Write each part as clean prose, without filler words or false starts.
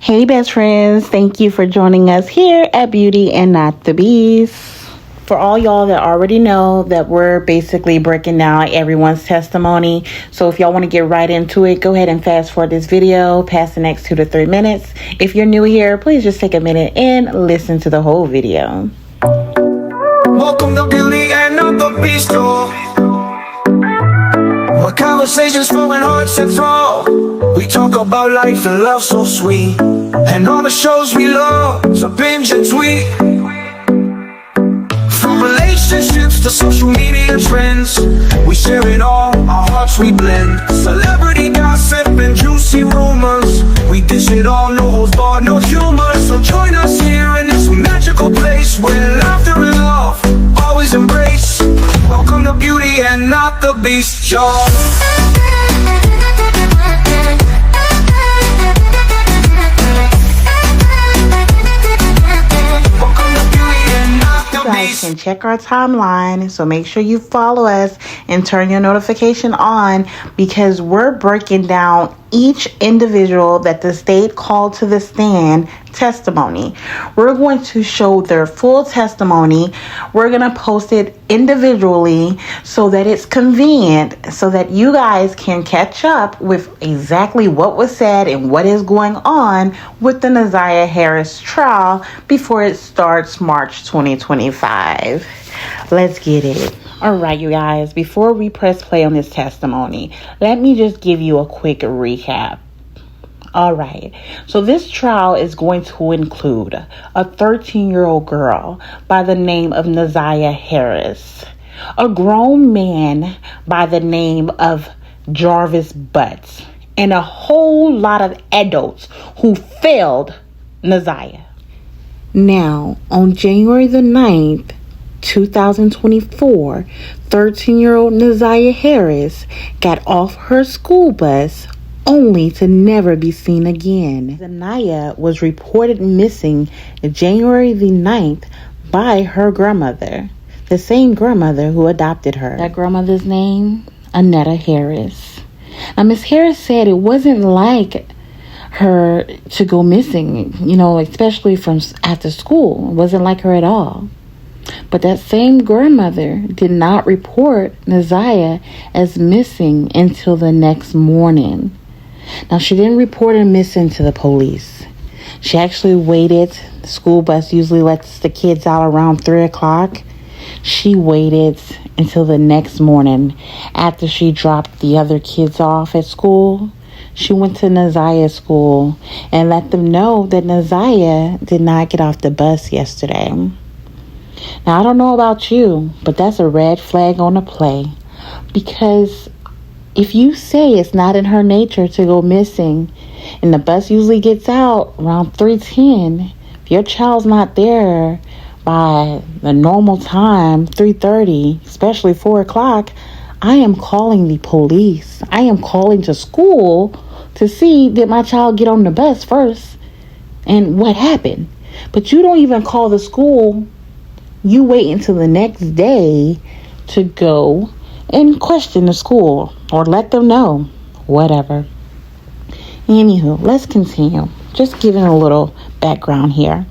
Hey best friends, thank you for joining us here at Beauty and Not the Beast. For all y'all that already know that we're basically breaking down everyone's testimony. So if y'all want to get right into it, go ahead and fast forward this video past the next 2 to 3 minutes. If you're new here, please just take a minute and listen to the whole video. Welcome to Beauty and Not the Beast, where conversations flowing hearts and throw. We talk about life and love so sweet, and all the shows we love to binge and tweet. From relationships to social media trends, we share it all, our hearts we blend. Celebrity gossip and juicy rumors, we dish it all, no holds barred, no humor. So join us here in this magical place where laughter and love always embrace. Welcome to Beauty and Not the Beast, y'all. You guys can check our timeline, so make sure you follow us and turn your notification on, because we're breaking down each individual that the state called to the stand testimony. We're going to show their full testimony. We're going to post it individually so that it's convenient, so that you guys can catch up with exactly what was said and what is going on with the Ziyah Harris trial before it starts March 2025. Let's get it. All right, you guys, before we press play on this testimony, let me just give you a quick recap. All right, so this trial is going to include a 13-year-old girl by the name of Ziyah Harris, a grown man by the name of Jarvis Butts, and a whole lot of adults who failed Ziyah. Now, on January the 9th, 2024, 13-year-old Ziyah Harris got off her school bus only to never be seen again. Ziyah was reported missing January the 9th by her grandmother, the same grandmother who adopted her. That grandmother's name, Annette Harris. Now, Miss Harris said it wasn't like her to go missing, especially from after school. It wasn't like her at all. But that same grandmother did not report Ziyah as missing until the next morning. Now, she didn't report her missing to the police. She actually waited. The school bus usually lets the kids out around 3 o'clock. She waited until the next morning after she dropped the other kids off at school. She went to Ziyah's school and let them know that Ziyah did not get off the bus yesterday. Now, I don't know about you, but that's a red flag on the play, because if you say it's not in her nature to go missing, and the bus usually gets out around 3:10, if your child's not there by the normal time, 3:30, especially 4 o'clock, I am calling the police. I am calling to school to see, did my child get on the bus first and what happened? But you don't even call the school. You wait until the next day to go and question the school or let them know. Whatever. Anywho, let's continue. Just giving a little background here.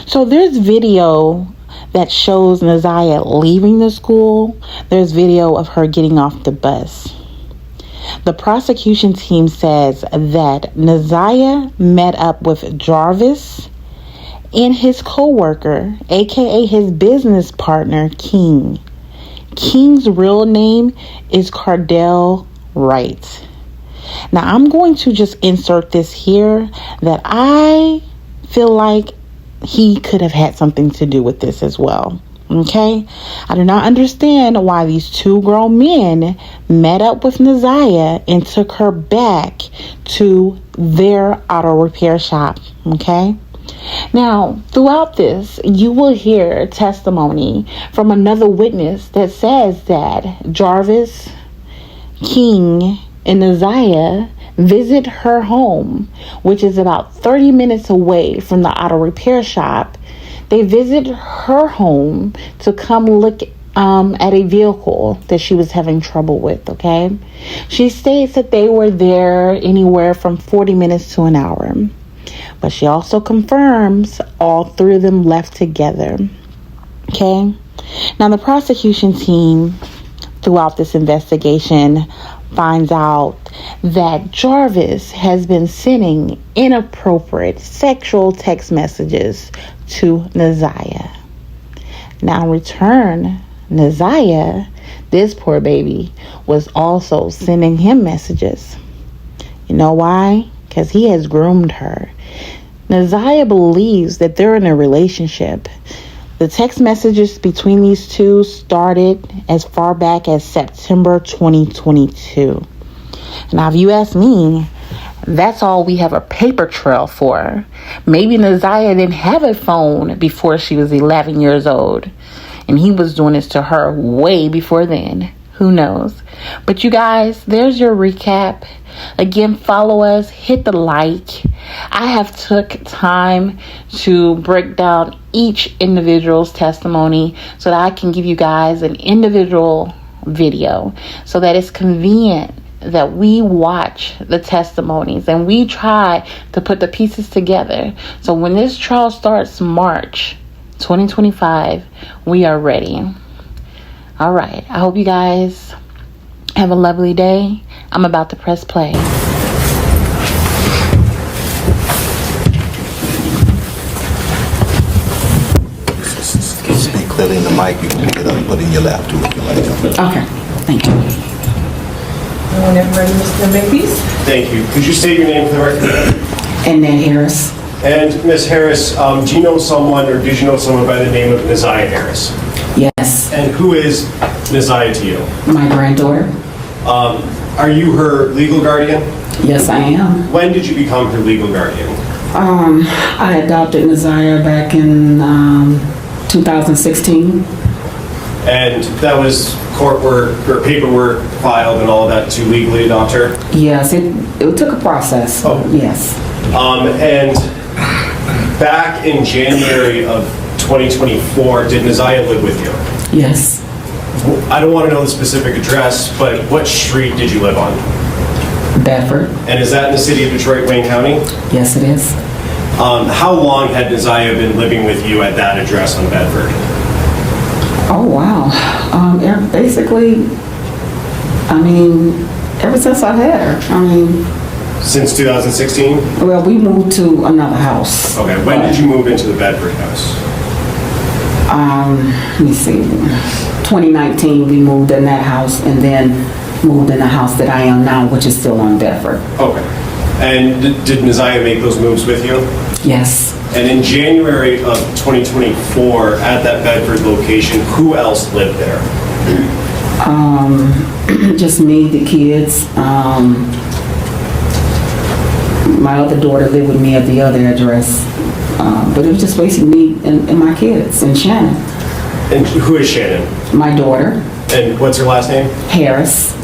So there's video that shows Ziyah leaving the school. There's video of her getting off the bus. The prosecution team says that Ziyah met up with Jarvis and his co-worker, aka his business partner, King. King's real name is Cardell Wright. Now, I'm going to just insert this here that I feel like he could have had something to do with this as well. Okay? I do not understand why these two grown men met up with Ziyah and took her back to their auto repair shop. Okay? Now, throughout this, you will hear testimony from another witness that says that Jarvis, King, and Ziyah visit her home, which is about 30 minutes away from the auto repair shop. They visit her home to come look at a vehicle that she was having trouble with, okay? She states that they were there anywhere from 40 minutes to an hour. But she also confirms all three of them left together. Okay? Now, the prosecution team, throughout this investigation, finds out that Jarvis has been sending inappropriate sexual text messages to Ziyah. Now, in return, Ziyah, this poor baby, was also sending him messages. You know why? Because he has groomed her. Ziyah believes that they're in a relationship. The text messages between these two started as far back as September 2022. Now, if you ask me, that's all we have a paper trail for. Maybe Ziyah didn't have a phone before she was 11 years old, and he was doing this to her way before then. Who knows? But you guys, there's your recap. Again, follow us, hit the like. I have took time to break down each individual's testimony so that I can give you guys an individual video so that it's convenient that we watch the testimonies and we try to put the pieces together. So when this trial starts March 2025, we are ready. All right. I hope you guys have a lovely day. I'm about to press play. Speak clearly in the mic. You can pick it up and put it in your lap too if you like. Okay. Thank you. Whenever ready, Mr. Makepeace. Thank you. Could you state your name for the record? Annette Harris. And Ms. Harris, do you know someone or did you know someone by the name of Ziyah Harris? Yes. And who is Ziyah to you? My granddaughter. Are you her legal guardian? Yes, I am. When did you become her legal guardian? I adopted Ziyah back in 2016. And that was court work or paperwork filed and all of that to legally adopt her? Yes, it took a process. Oh. Yes. And back in January of 2024, did Ziyah live with you? Yes. I don't want to know the specific address, but what street did you live on? Bedford. And is that in the city of Detroit, Wayne County? Yes, it is. How long had Ziyah been living with you at that address on Bedford? Oh, wow. Basically, ever since I had her. Since 2016? Well, we moved to another house. Okay, when did you move into the Bedford house? Let me see. 2019, we moved in that house and then moved in the house that I am now, which is still on Bedford. Okay. And did Ziyah make those moves with you? Yes. And in January of 2024, at that Bedford location, who else lived there? Just me, the kids. My other daughter lived with me at the other address. But it was just basically me and my kids and Shannon. And who is Shannon? My daughter. And what's her last name? Harris.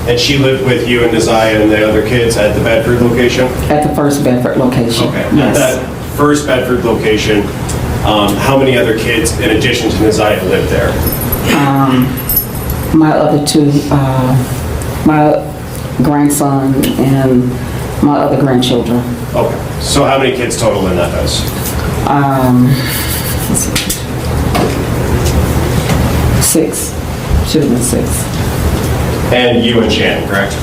And she lived with you and Ziyah and the other kids at the Bedford location? At the first Bedford location. Okay. Yes. At that first Bedford location, how many other kids in addition to Ziyah lived there? My other two, my grandson and my other grandchildren. Okay. So how many kids total in that house? Let's see. 6. Should have been 6. And you and Shannon, correct?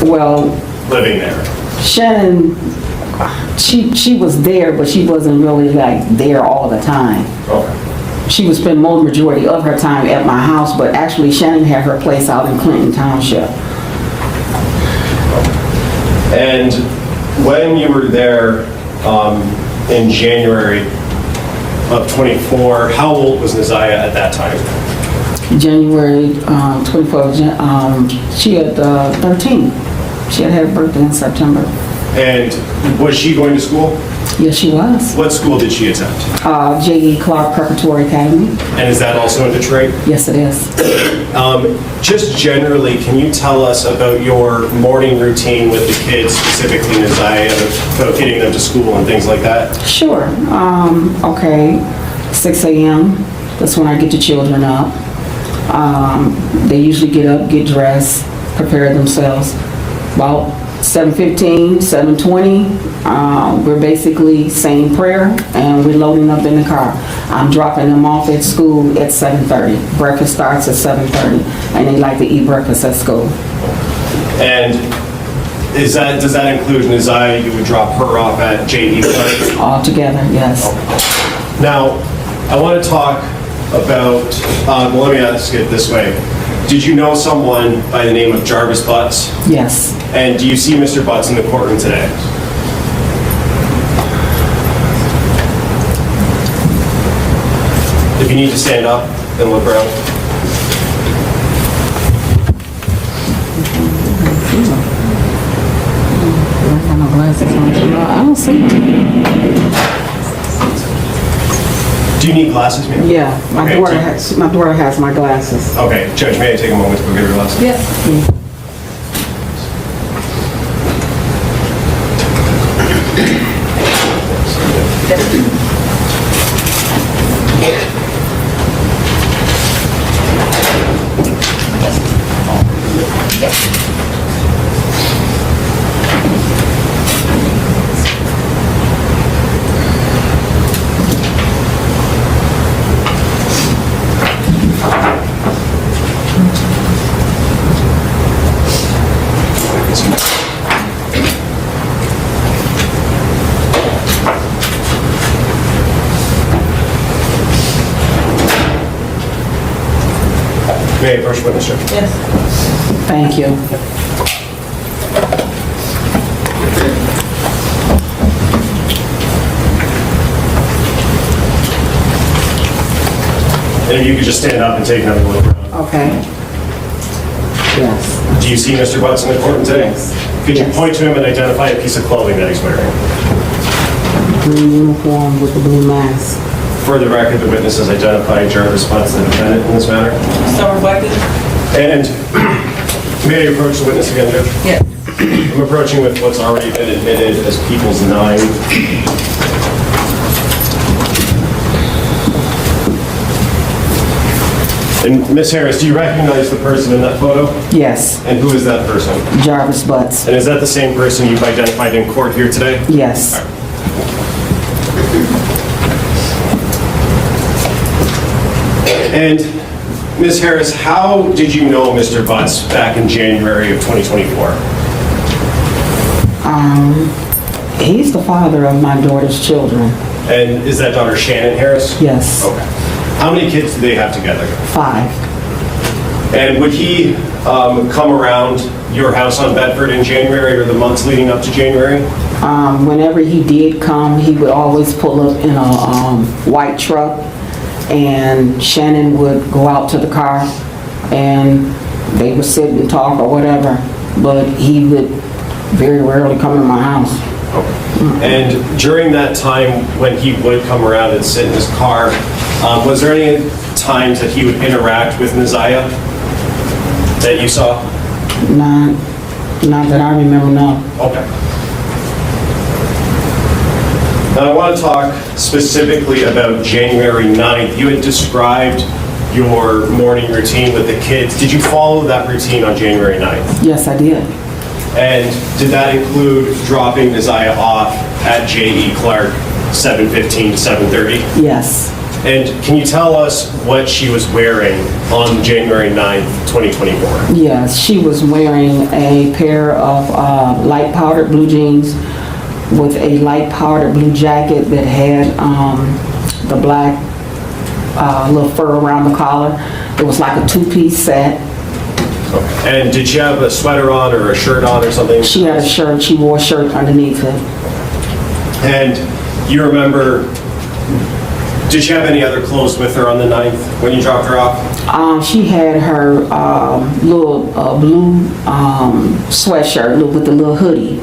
Well, Living there. Shannon, she was there, but she wasn't really like there all the time. Okay. She would spend most majority of her time at my house, but actually Shannon had her place out in Clinton Township. And when you were there in January of 24, how old was Ziyah at that time? January 24th, she had 13. She had her birthday in September. And was she going to school? Yes, she was. What school did she attend? J.E. Clark Preparatory Academy. And is that also in Detroit? Yes, it is. Just generally, can you tell us about your morning routine with the kids, specifically Ziyah, about getting them to school and things like that? Sure. Okay. 6 a.m. That's when I get the children up. They usually get up, get dressed, prepare themselves. About 7:15, 7:20, we're basically saying prayer and we're loading up in the car. I'm dropping them off at school at 7:30. Breakfast starts at 7:30 and they like to eat breakfast at school. And does that include Ziyah? You would drop her off at J.E. Clark? All together, yes. Now, I want to talk about, well, let me ask it this way. Did you know someone by the name of Jarvis Butts? Yes. And do you see Mr. Butts in the courtroom today? If you need to stand up and look around. I don't see him. Do you need glasses, ma'am? Yeah, my Okay, daughter has my glasses. Okay, Judge, may I take a moment to go get her glasses? Yes. May I approach witness, sir? Yes. Thank you. And if you could just stand up and take another look around. Okay. Yes. Do you see Mr. Butts in the courtroom today? Yes. Could you Yes. point to him and identify a piece of clothing that he's wearing? Green uniform with the blue mask. For the record, the witness has identified Jarvis Butts, the defendant, in this matter. So reflected? And may I approach the witness again, Judge? Yes. I'm approaching with what's already been admitted as People's 9. And Ms. Harris, do you recognize the person in that photo? Yes. And who is that person? Jarvis Butts. And is that the same person you've identified in court here today? Yes. And Ms. Harris, how did you know Mr. Butts back in January of 2024? He's the father of my daughter's children. And is that daughter Shannon Harris? Yes. Okay. How many kids do they have together? 5. And would he come around your house on Bedford in January or the months leading up to January? Whenever he did come, he would always pull up in a white truck, and Shannon would go out to the car, and they would sit and talk or whatever, but he would very rarely come in my house. And during that time when he would come around and sit in his car, was there any times that he would interact with Ziyah that you saw? Not that I remember, no. Okay. Now I want to talk specifically about January 9th. You had described your morning routine with the kids. Did you follow that routine on January 9th? Yes, I did. And did that include dropping Ziyah off at J.E. Clark 7:15 to 7:30? Yes. And can you tell us what she was wearing on January 9th, 2024? Yes, she was wearing a pair of light powdered blue jeans with a light powdered blue jacket that had the black little fur around the collar. It was like a 2-piece set. And did she have a sweater on or a shirt on or something? She had a shirt. She wore a shirt underneath it. And you remember, did she have any other clothes with her on the 9th when you dropped her off? She had her little blue sweatshirt with the little hoodie.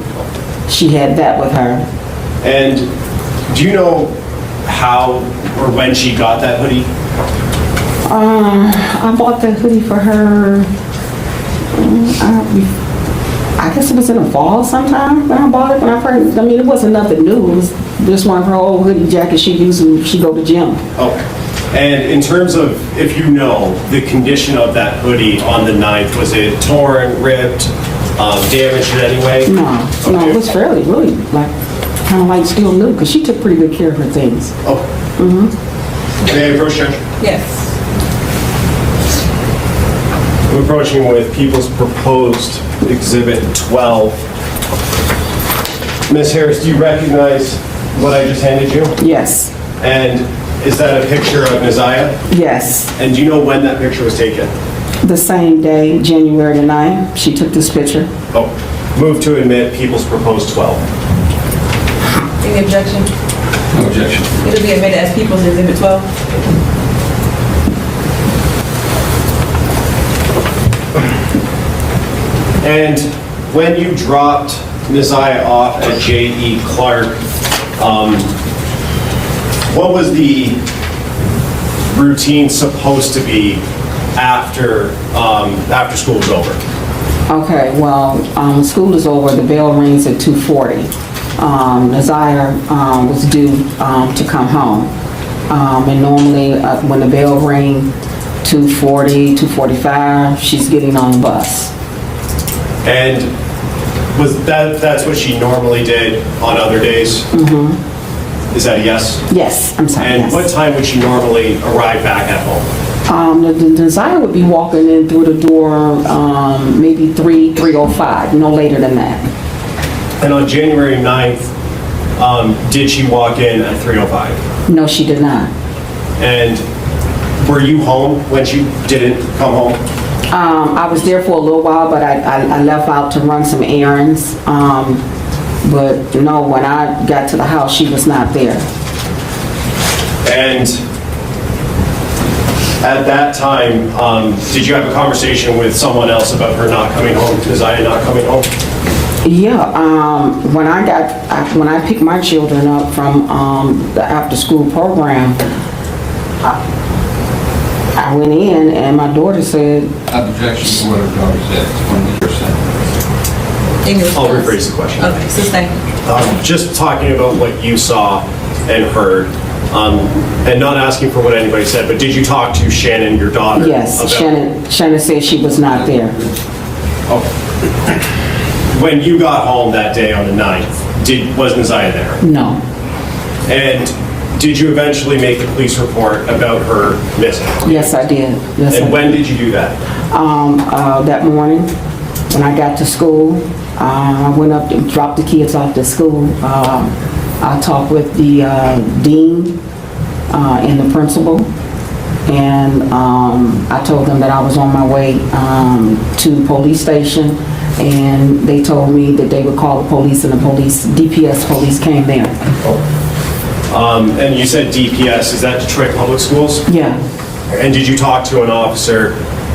She had that with her. And do you know how or when she got that hoodie? I bought that hoodie for her, I guess it was in the fall sometime when I bought it. When I first, it wasn't nothing new. It was just one of her old hoodie jackets she used when she go to gym. Okay. And in terms of, if you know, the condition of that hoodie on the 9th, was it torn, ripped? damaged in any way? No, Okay. it was fairly, really, like, kind of like still new, because she took pretty good care of her things. Oh. May I approach, Judge? Yes. I'm approaching with People's Proposed Exhibit 12. Ms. Harris, do you recognize what I just handed you? Yes, And is that a picture of Ziyah? yes. And do you know when that picture was taken? The same day, January the 9th, she took this picture. Oh, move to admit People's Proposed 12. Any objection? No objection. It'll be admitted as People's Exhibit 12. And when you dropped Ziyah off at J.E. Clark, what was the routine supposed to be after school was over? Okay, well, school is over, the bell rings at 2:40. Ziyah was due to come home. And normally, when the bell rings, 2:40, 2:45, she's getting on the bus. And that's what she normally did on other days? Mm-hmm. Is that a yes? Yes, I'm sorry, And yes. what time would she normally arrive back at home? The Ziyah would be walking in through the door, maybe 3:05, no later than that. And on January 9th, did she walk in at 3:05? No, she did not. And were you home when she didn't come home? I was there for a little while, but I left out to run some errands. But no, when I got to the house, she was not there. And at that time, did you have a conversation with someone else about her not coming home, Ziyah not coming home? Yeah, when I picked my children up from the after-school program, I went in and my daughter said, Objection to what her daughter said, 20%. English. I'll rephrase the question. Okay, sustain. Just talking about what you saw and heard, and not asking for what anybody said, but did you talk to Shannon, your daughter? yes, about- Shannon said she was not there. When you got home that day on the 9th, was Ziyah there? No, And did you eventually make a police report about her missing? yes, I did. Yes, I And did. when did you do that? That morning, when I got to school, I went up and dropped the kids off to school. I talked with the dean and the principal, and I told them that I was on my way to the police station, and they told me that they would call the police, and the DPS police came there. And you said DPS, is that Detroit Public Schools? Yeah, And did you talk to an officer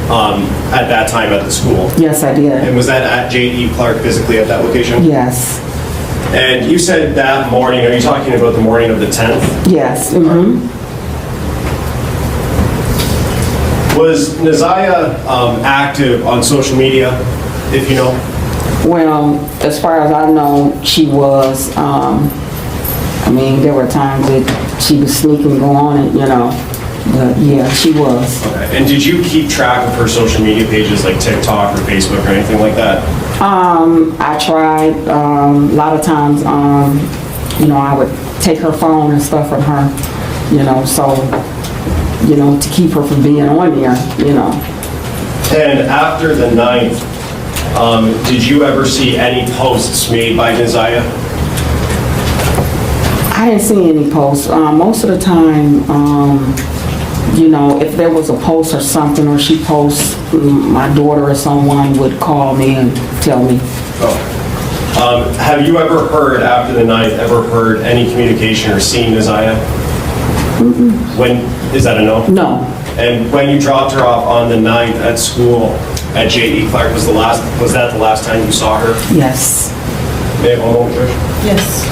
at that time at the school? yes, I did. And was that at J.E. Clark physically at that location? Yes, And you said that morning, are you talking about the morning of the 10th? yes, mm-hmm. Was Ziyah active on social media, if you know? Well, as far as I know, she was, there were times that she was sneaking, go on it, but yeah, she was. Okay. And did you keep track of her social media pages like TikTok or Facebook or anything like that? I tried, a lot of times, I would take her phone and stuff from her, to keep her from being on there, And after the 9th, did you ever see any posts made by Ziyah? I didn't see any posts. Most of the time, if there was a post or something, or she posts, my daughter or someone would call me and tell me. Have you ever heard, after the 9th, any communication or seen Ziyah? Is that a no? No, And when you dropped her off on the 9th at school at J.E. Clark, was that the last time you saw her? yes. May I have one moment, Trish? Yes.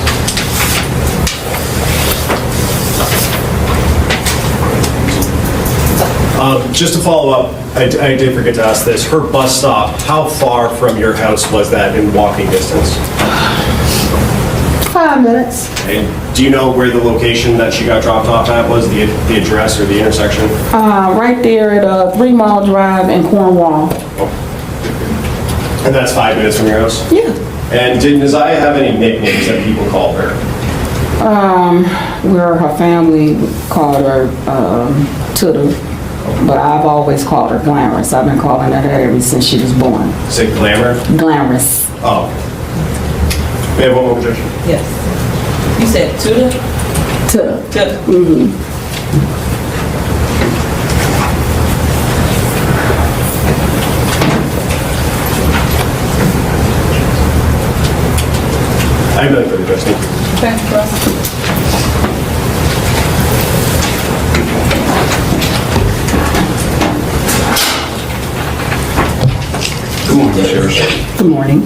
Just to follow up, I did forget to ask this. Her bus stop, how far from your house was that in walking distance? 5 minutes. And do you know where the location that she got dropped off at was, the address or the intersection? Right there at a 3 Mile Drive in Cornwall. And that's 5 minutes from your house? Yeah. And did Ziyah have any nicknames that people called her? Where her family called her Tuda, but I've always called her Glamorous. I've been calling her that ever since she was born. Is it Glamour? Glamorous. Oh. We have one more objection. Yes. You said Tuda? Tuda. Tuda. I have nothing further, Judge. Thank you. Okay, Ross. Good morning, Ms. Harris. Good morning.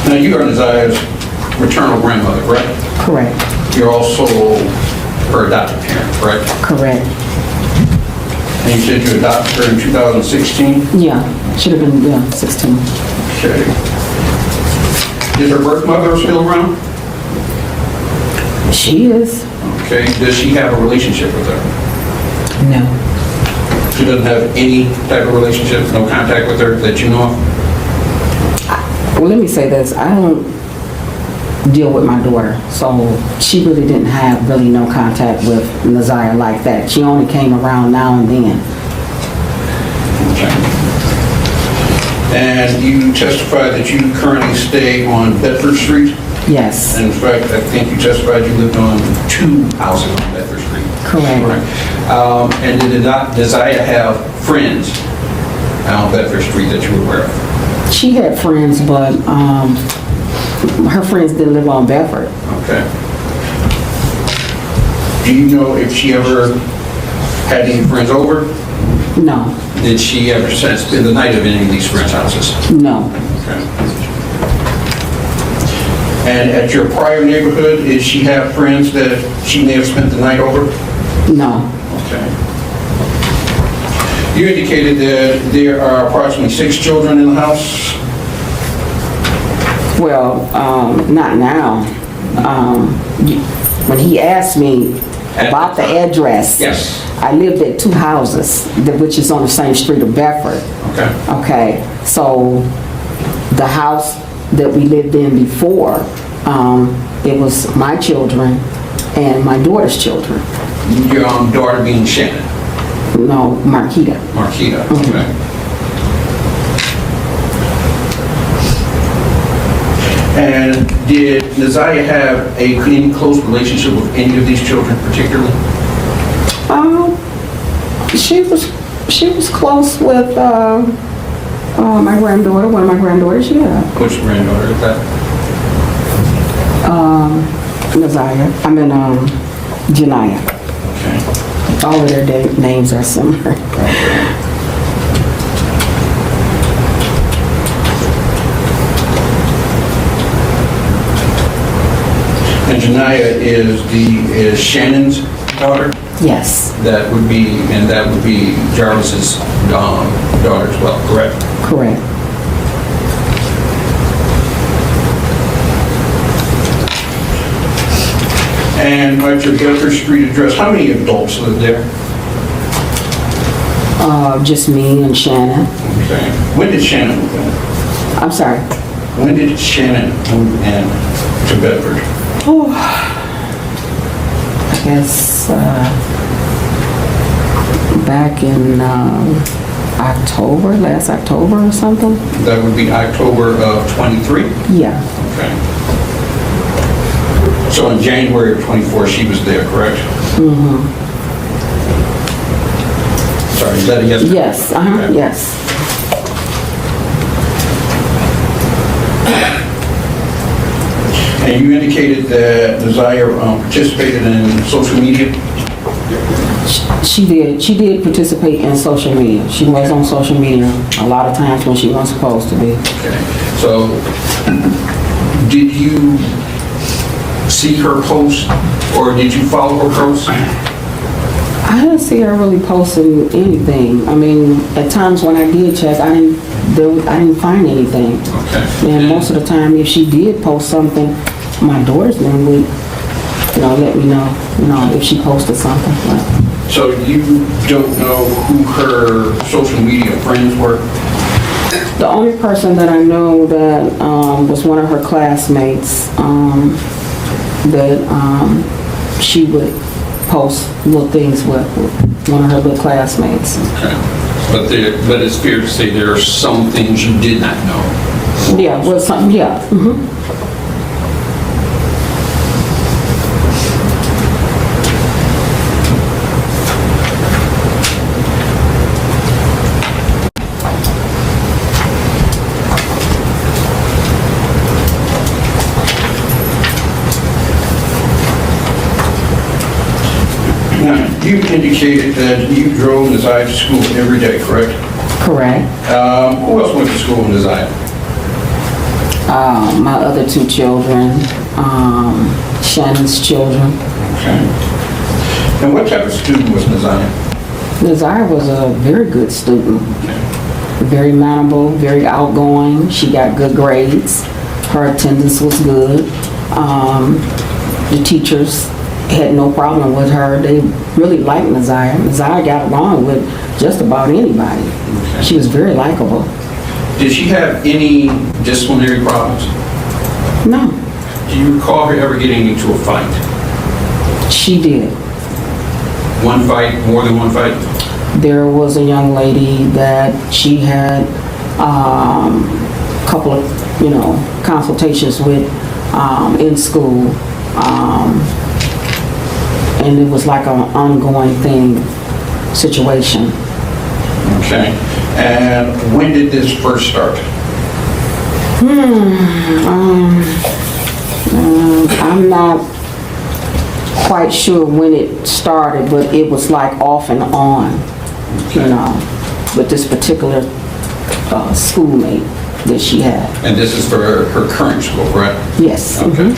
Now, you are Ziyah's maternal grandmother, correct? Correct. You're also her adopted parent, correct? Correct. And you said you adopted her in 2016? Yeah, should have been, 16. Okay. Is her birth mother still around? She is. Okay. Does she have a relationship with her? No. She doesn't have any type of relationship, no contact with her that you know of? Well, let me say this. I don't deal with my daughter, so she really didn't have no contact with Ziyah like that. She only came around now and then. Okay. And you testified that you currently stay on Bedford Street? Yes. In fact, I think you testified you lived on 2 houses on Bedford Street. Correct. And did Ziyah have friends on Bedford Street that you were aware of? She had friends, but her friends didn't live on Bedford. Okay. Do you know if she ever had any friends over? No. Did she ever spend the night at any of these friends' houses? No. Okay. And at your prior neighborhood, did she have friends that she may have spent the night over? No. Okay. You indicated that there are approximately 6 children in the house? Well, not now. When he asked me about the address, Yes. I lived at 2 houses, which is on the same street of Bedford. Okay. Okay, so the house that we lived in before, it was my children and my daughter's children. Your daughter being Shannon? No, Marquita. Marquita, okay. And did Ziyah have any close relationship with any of these children particularly? She was close with my granddaughter, one of my granddaughters, yeah. Which granddaughter is that? Ziyah, Janiyah. Okay. All of their names are similar. And Janiyah is Shannon's daughter? Yes, That would be Jarvis's daughter as well, correct? correct. And at your Bedford Street address, how many adults live there? Just me and Shannon. Okay. When did Shannon move in? I'm sorry. When did Shannon move in to Bedford? Oh, I guess back in October, last October or something. That would be October of '23? Yeah, Okay. So in January of '24, she was there, correct? mm-hmm. Sorry, is that a yes? Yes, Okay. yes. And you indicated that Ziyah participated in social media? She did participate in social media. She was on social media a lot of times when she wasn't supposed to be. Okay. So did you see her post or did you follow her post? I didn't see her really posting anything. I mean, at times when I did check, I didn't find anything. Okay. And most of the time, if she did post something, my daughter's name would, let me know, if she posted something. But So you don't know who her social media friends were? The only person that I know that was one of her classmates, that she would post little things with one of her little classmates. Okay. But it's fair to say there are some things you did not know. Yeah, well, something, yeah. Now, you indicated that you drove Ziyah to school every day, correct? Correct. Who else went to school in Ziyah? My other two children, Shannon's children. Okay. And what type of student was Ziyah? Ziyah was a very good student. Very mannerable, very outgoing. She got good grades. Her attendance was good. The teachers had no problem with her. They really liked Ziyah. Ziyah got along with just about anybody. Okay. She was very likable. Did she have any disciplinary problems? No, Do you recall her ever getting into a fight? she did. One fight, more than one fight? There was a young lady that she had a couple of, consultations with in school. And it was like an ongoing situation. Okay. And when did this first start? I'm not quite sure when it started, but it was like off and on, with this particular schoolmate that she had. And this is for her current school, right? Yes. Okay.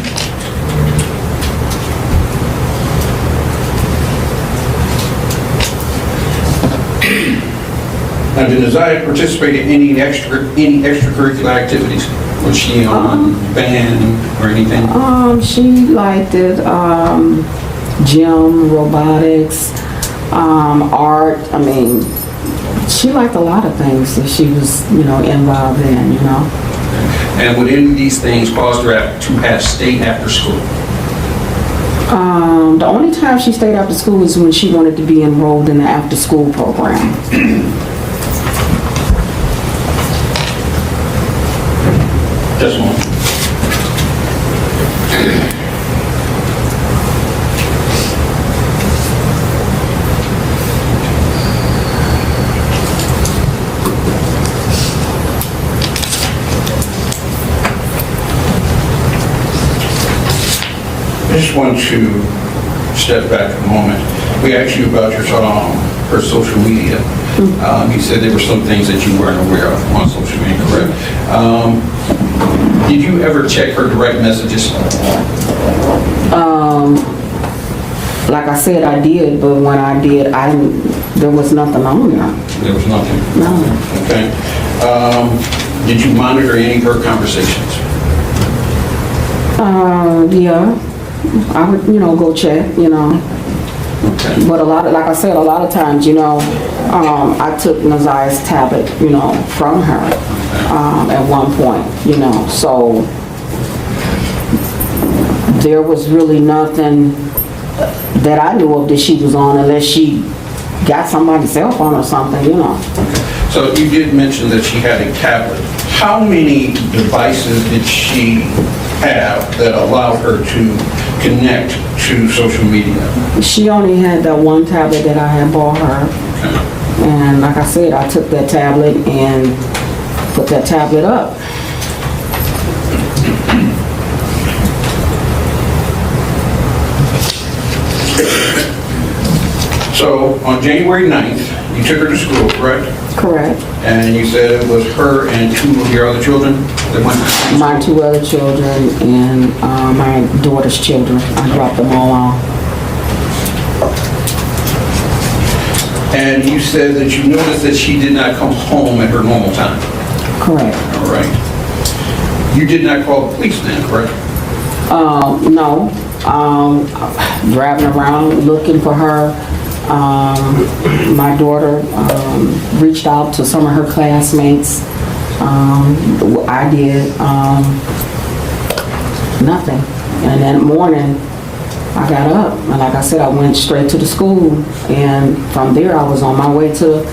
Now, did Ziyah participate in any extracurricular activities? Was she on band or anything? She liked it, gym, robotics, art. I mean, she liked a lot of things that she was, involved in, And would any of these things cause her to have stayed after school? The only time she stayed after school was when she wanted to be enrolled in the after-school program. Just one. I just want to step back a moment. We asked you about her social media. You said there were some things that you weren't aware of on social media, correct? Did you ever check her direct messages? Like I said, I did, but when I did, there was nothing on there. There was nothing. No. Okay. Did you monitor any of her conversations? Yeah. I would, go check, Okay. But like I said, a lot of times, I took Ziyah's tablet, from her at one point, so there was really nothing that I knew of that she was on unless she got somebody's cell phone or something, So you did mention that she had a tablet. How many devices did she have that allowed her to connect to social media? She only had that one tablet that I had bought her. Okay. And like I said, I took that tablet and put that tablet up. So on January 9th, you took her to school, correct? Correct. And you said it was her and two of your other children that went to school? My two other children and my daughter's children. I dropped them all off. And you said that you noticed that she did not come home at her normal time? Correct. All right. You did not call the police then, correct? No. Driving around looking for her. My daughter reached out to some of her classmates. I did nothing. And that morning, I got up, and like I said, I went straight to the school, and from there I was on my way to the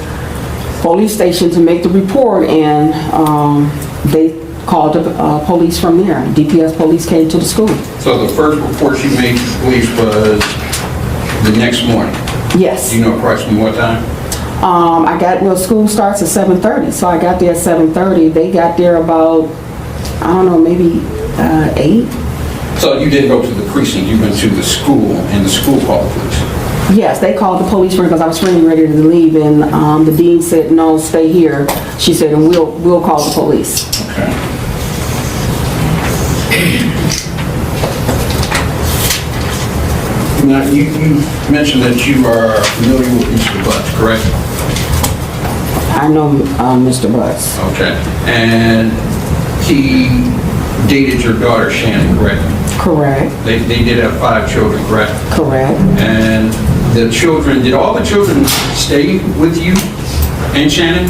police station to make the report, and they called the police from there. DPS police came to the school. So the first report you made to the police was the next morning? Yes. Do you know approximately what time? School starts at 7:30, so I got there at 7:30. They got there about, I don't know, maybe 8. So you didn't go to the precinct, you went to the school, and the school called the police? Yes, they called the police because I was getting ready to leave, and the dean said, no, stay here. She said, and we'll call the police. Okay. Now, you mentioned that you are familiar with Mr. Butts, correct? I know Mr. Butts. Okay. And he dated your daughter Shannon, correct? Correct. They did have 5 children, correct? Correct. And the children, did all the children stay with you and Shannon?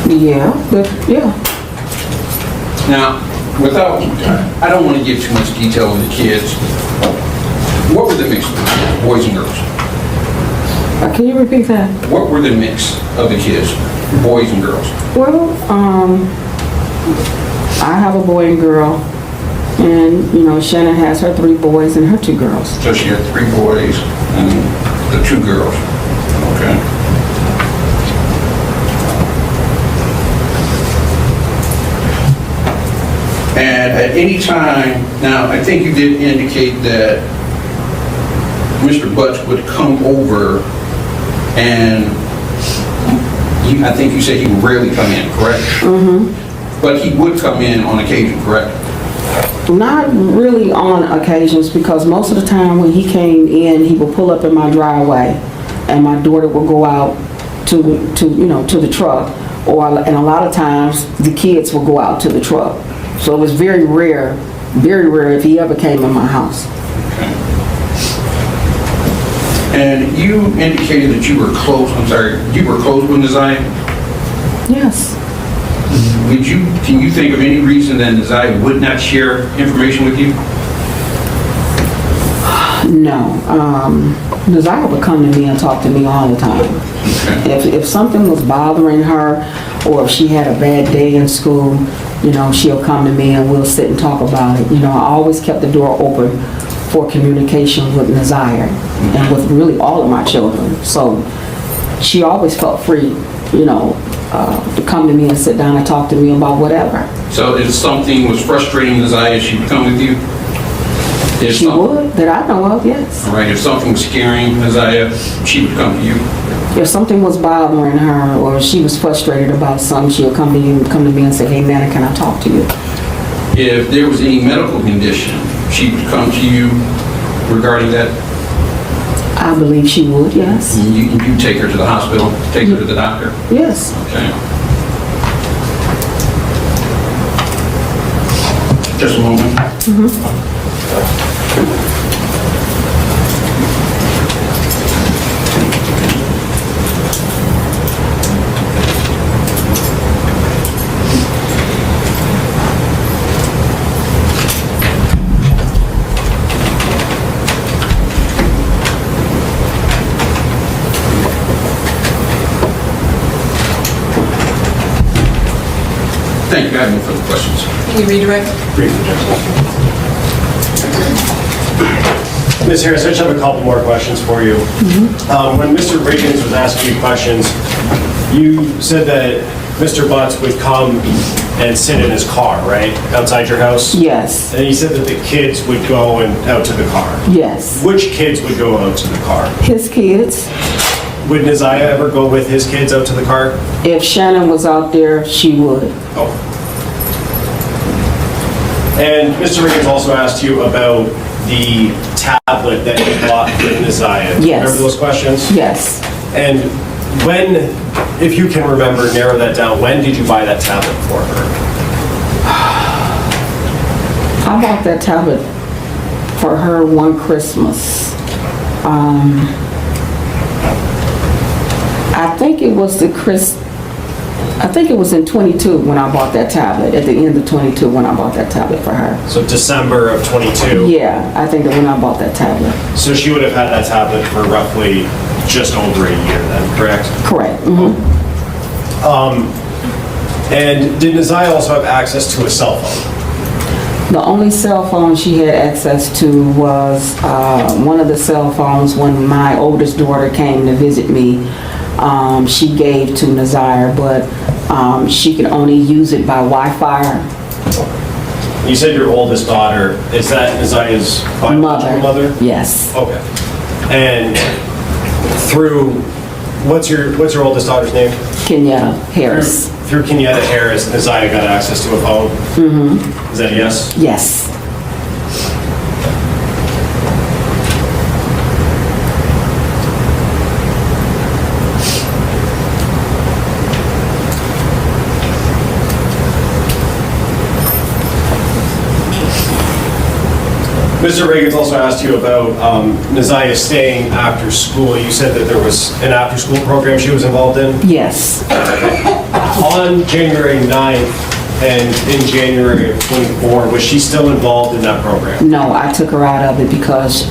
Yeah. Now, I don't want to give too much detail on the kids. What were the mix of the boys and girls? Can you repeat that? What were the mix of the kids, boys and girls? Well, I have a boy and girl, and, Shannon has her 3 boys and her 2 girls. So she had 3 boys and the 2 girls. Okay. And at any time, now I think you did indicate that Mr. Butts would come over and I think you said he would rarely come in, correct? Mm-hmm. But he would come in on occasion, correct? Not really on occasions, because most of the time when he came in, he would pull up in my driveway and my daughter would go out to the truck, and a lot of times the kids would go out to the truck. So it was very rare if he ever came in my house. Okay. And you indicated that you were close, you were close with Ziyah? Yes. Can you think of any reason that Ziyah would not share information with you? No. Ziyah would come to me and talk to me all the time. Okay. If something was bothering her, or if she had a bad day in school, she'll come to me and we'll sit and talk about it. I always kept the door open for communication with Ziyah and with really all of my children. So she always felt free, to come to me and sit down and talk to me about whatever. So if something was frustrating Ziyah, she would come with you? She would, that I know of, yes. All right, if something was scaring Ziyah, she would come to you? If something was bothering her or she was frustrated about something, she'll come to me and say, hey, Nana, can I talk to you? If there was any medical condition, she would come to you regarding that? I believe she would, yes. And you take her to the hospital, take her to the doctor? Yes. Okay. Just a moment. Thank you. I have no further questions. Can you redirect? Ms. Harris, I just have a couple more questions for you. When Mr. Riggins was asking you questions, you said that Mr. Butts would come and sit in his car, right? Outside your house? Yes. And you said that the kids would go out to the car. Yes. Which kids would go out to the car? His kids. Would Ziyah ever go with his kids out to the car? If Shannon was out there, she would. Oh. And Mr. Riggins also asked you about the tablet that you bought for Ziyah. Yes. Remember those questions? Yes. And when, if you can remember, narrow that down, when did you buy that tablet for her? I bought that tablet for her one Christmas. I think it was I think it was in 22 when I bought that tablet, at the end of 22 when I bought that tablet for her. So December of 22? Yeah, I think that when I bought that tablet. So she would have had that tablet for roughly just over a year then, correct? Correct. And did Ziyah also have access to a cell phone? The only cell phone she had access to was one of the cell phones when my oldest daughter came to visit me. She gave to Ziyah, but she could only use it by Wi-Fi. You said your oldest daughter, is that Ziyah's biological mother? Yes. Okay. And through, what's your oldest daughter's name? Kenyatta Harris. Through Kenyatta Harris, Ziyah got access to a phone? Mm-hmm. Is that a yes? Yes. Mr. Reagan's also asked you about Ziyah staying after school. You said that there was an after-school program she was involved in? Yes. On January 9th and in January of 24, was she still involved in that program? No, I took her out of it because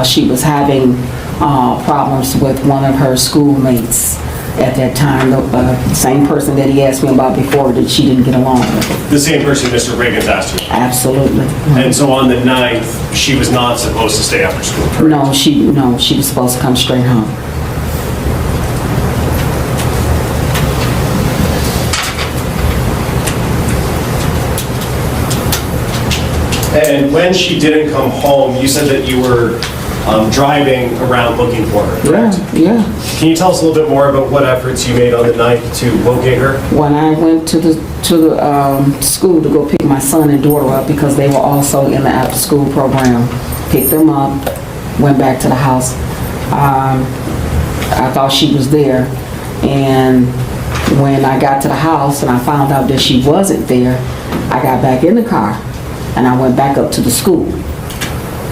she was having problems with one of her schoolmates at that time. The same person that he asked me about before that she didn't get along with. The same person Mr. Reagan's asked you? Absolutely. And so on the 9th, she was not supposed to stay after school, correct? No, she was supposed to come straight home. And when she didn't come home, you said that you were driving around looking for her, correct? Yeah. Can you tell us a little bit more about what efforts you made on the 9th to locate her? When I went to the school to go pick my son and daughter up because they were also in the after-school program, picked them up, went back to the house. I thought she was there, and when I got to the house and I found out that she wasn't there, I got back in the car and I went back up to the school.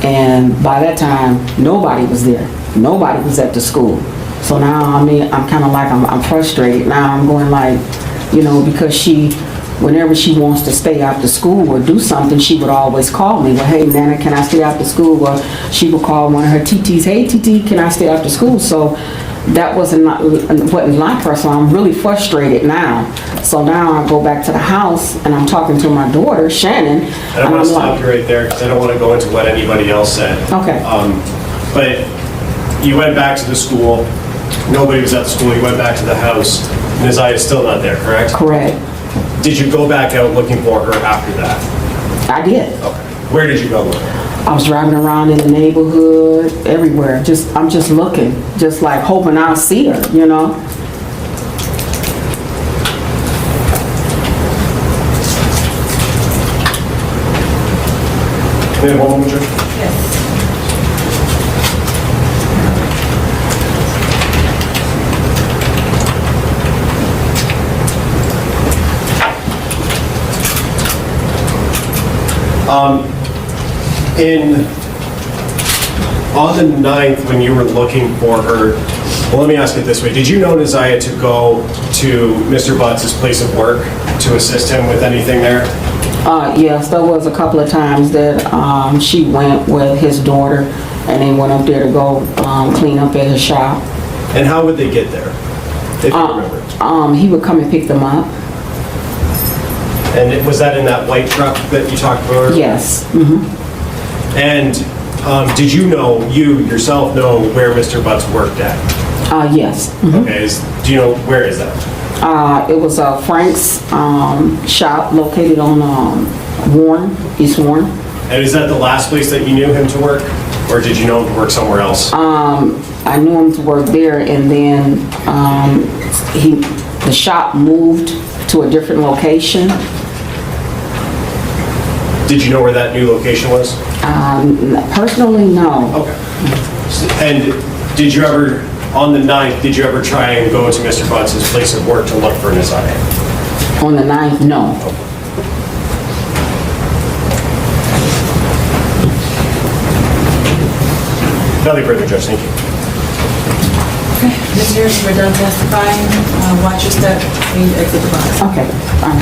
And by that time, nobody was there. Nobody was at the school. So now, I'm kind of like, I'm frustrated. Now I'm going like, because whenever she wants to stay after school or do something, she would always call me. Well, hey, Nana, can I stay after school? Or she would call one of her TTs, hey, TT, can I stay after school? So that wasn't like her, so I'm really frustrated now. So now I go back to the house and I'm talking to my daughter, Shannon. And I'm going to stop you right there because I don't want to go into what anybody else said. Okay. But you went back to the school. Nobody was at the school. You went back to the house. And Ziyah is still not there, correct? Correct. Did you go back out looking for her after that? I did. Okay. Where did you go with her? I was driving around in the neighborhood, everywhere. I'm just looking, just like hoping I'll see her, Can we have one moment, George? On the 9th, when you were looking for her, well, let me ask it this way. Did you know Ziyah to go to Mr. Butts' place of work to assist him with anything there? Yes, there was a couple of times that she went with his daughter and they went up there to go clean up at his shop. And how would they get there, if you remember? He would come and pick them up. And was that in that white truck that you talked about? Yes. And did you yourself know where Mr. Butts worked at? Yes. Okay, do you know, where is that? It was Frank's shop located on Warren, East Warren. And is that the last place that you knew him to work? Or did you know him to work somewhere else? I knew him to work there, and then the shop moved to a different location. Did you know where that new location was? Personally, no. Okay. And did you ever, on the 9th, did you ever try and go to Mr. Butts' place of work to look for Ziyah? On the 9th, no. Nothing further, Judge, thank you. Ms. Harris, we're done testifying. Watch your step, please exit the box. Okay, fine.